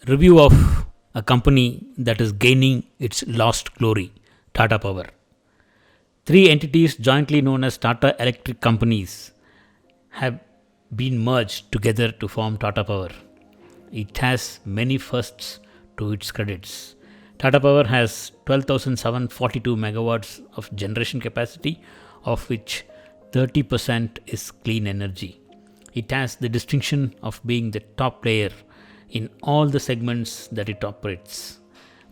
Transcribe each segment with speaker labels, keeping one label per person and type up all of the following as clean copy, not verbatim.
Speaker 1: Review of a company that is gaining its lost glory, Tata Power. Three entities jointly known as Tata Electric Companies have been merged together to form Tata Power. It has many firsts to its credits. Tata Power has 12,742 megawatts of generation capacity, of which 30% is clean energy. It has the distinction of being the top player in all the segments that it operates.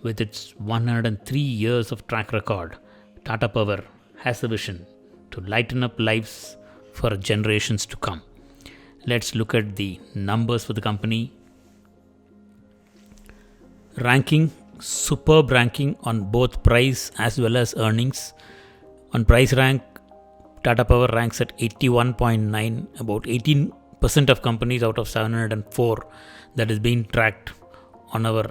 Speaker 1: With its 103 years of track record, Tata Power has a vision to lighten up lives for generations to come. Let's look at the numbers for the company. Ranking, superb ranking on both price as well as earnings. On price rank, Tata Power ranks at 81.9, about 18% of companies out of 704 that is being tracked on our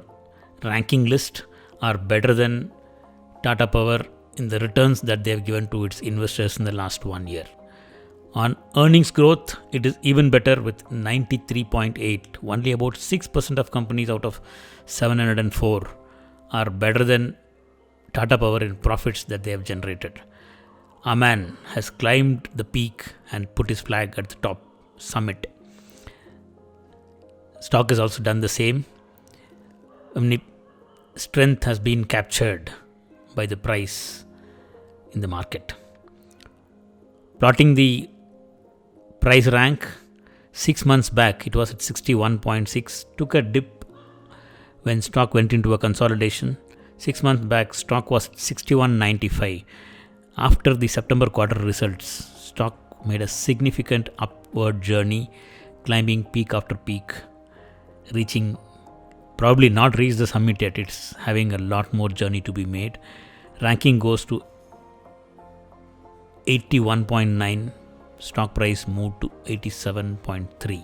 Speaker 1: ranking list are better than Tata Power in the returns that they have given to its investors in the last 1 year. On earnings growth, it is even better with 93.8. Only about 6% of companies out of 704 are better than Tata Power in profits that they have generated. Aman has climbed the peak and put his flag at the top summit. Stock has also done the same. Strength has been captured by the price in the market. Plotting the price rank, 6 months back it was at 61.6, took a dip when stock went into a consolidation. 6 months back stock was at 61.95. After the September quarter results, stock made a significant upward journey, climbing peak after peak, reaching, probably not reached the summit yet. It's having a lot more journey to be made. Ranking goes to 81.9. Stock price moved to 87.3.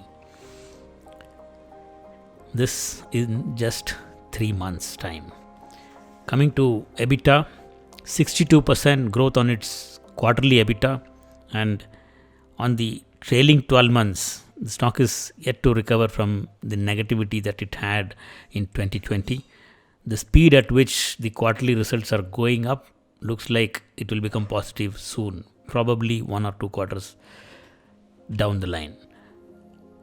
Speaker 1: This in just 3 months time. Coming to EBITDA, 62% growth on its quarterly EBITDA, and on the trailing 12 months the stock is yet to recover from the negativity that it had in 2020. The speed at which the quarterly results are going up looks like it will become positive soon, probably 1 or 2 quarters down the line.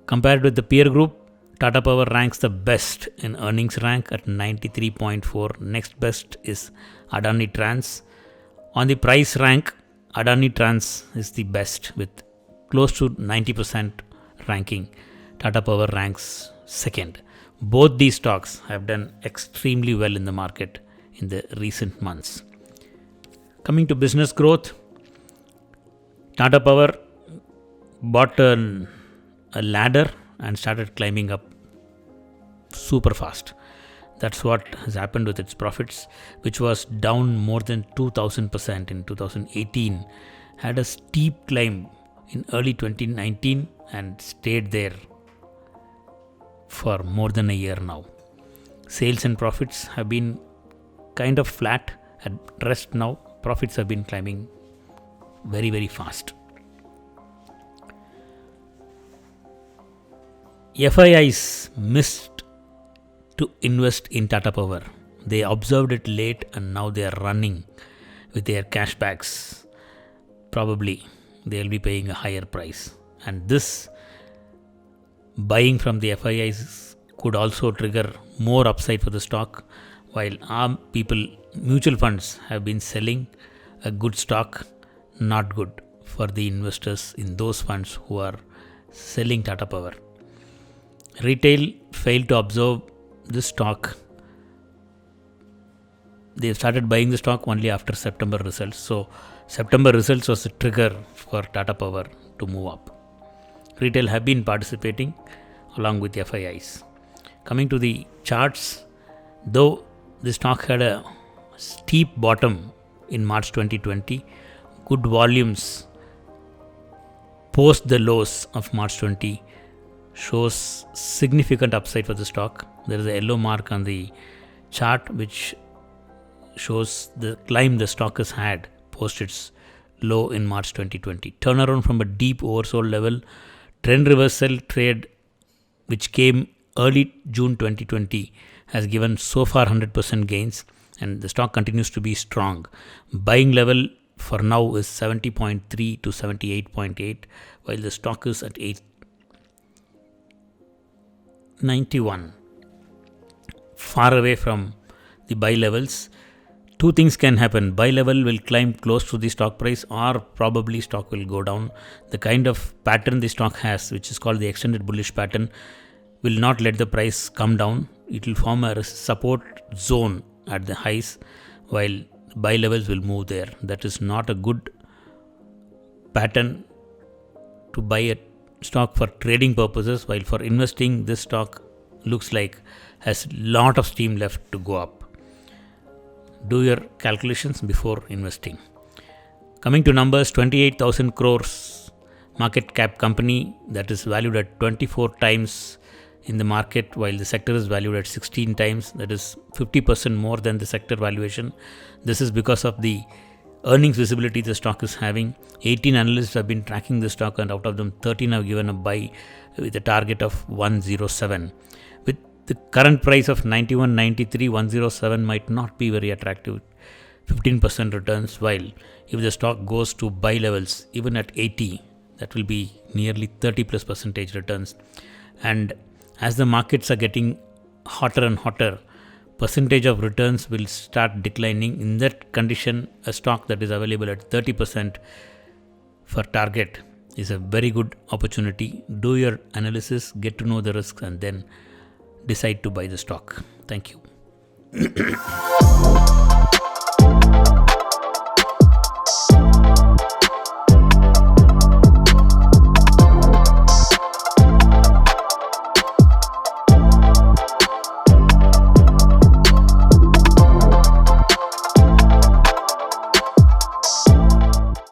Speaker 1: Compared with the peer group, Tata Power ranks the best in earnings rank at 93.4. Next best is Adani Trans. On the price rank, Adani Trans is the best with close to 90% ranking. Tata Power ranks second. Both these stocks have done extremely well in the market in the recent months. Coming to business growth, Tata Power bought a ladder and started climbing up super fast. That's what has happened with its profits, which was down more than 2000% in 2018, had a steep climb in early 2019 and stayed there for more than a year now. Sales and profits have been kind of flat at rest now. Profits have been climbing very, very fast. FIIs missed to invest in Tata Power. They observed it late and now they are running with their cashbacks. Probably they will be paying a higher price. And this buying from the FIIs could also trigger more upside for the stock, while our people, mutual funds, have been selling a good stock, not good for the investors in those funds who are selling Tata Power. Retail failed to observe this stock. They started buying the stock only after September results. So September results was a trigger for Tata Power to move up. Retail have been participating along with FIIs. Coming to the charts, though the stock had a steep bottom in March 2020, good volumes post the lows of March 20 shows significant upside for the stock. There is a yellow mark on the chart which shows the climb the stock has had post its low in March 2020. Turnaround from a deep oversold level, trend reversal trade which came early June 2020 has given so far 100% gains, and the stock continues to be strong. Buying level for now is 70.3 to 78.8, while the stock is at 891, far away from the buy levels. Two things can happen. Buy level will climb close to the stock price, or probably stock will go down. The kind of pattern the stock has, which is called the extended bullish pattern, will not let the price come down. It will form a support zone at the highs, while buy levels will move there. That is not a good pattern to buy a stock for trading purposes, while for investing, this stock looks like has lot of steam left to go up. Do your calculations before investing. Coming to numbers, 28,000 crores market cap company that is valued at 24 times in the market, while the sector is valued at 16 times. That is 50% more than the sector valuation. This is because of the earnings visibility the stock is having. 18 analysts have been tracking the stock, and out of them 13 have given a buy with a target of 107. With the current price of 91.93, 107 might not be very attractive, 15% returns, while if the stock goes to buy levels even at 80, that will be nearly 30% returns. And as the markets are getting hotter and hotter, percentage of returns will start declining. In that condition, a stock that is available at 30% for target is a very good opportunity. Do your analysis, get to know the risks, and then decide to buy the stock. Thank you.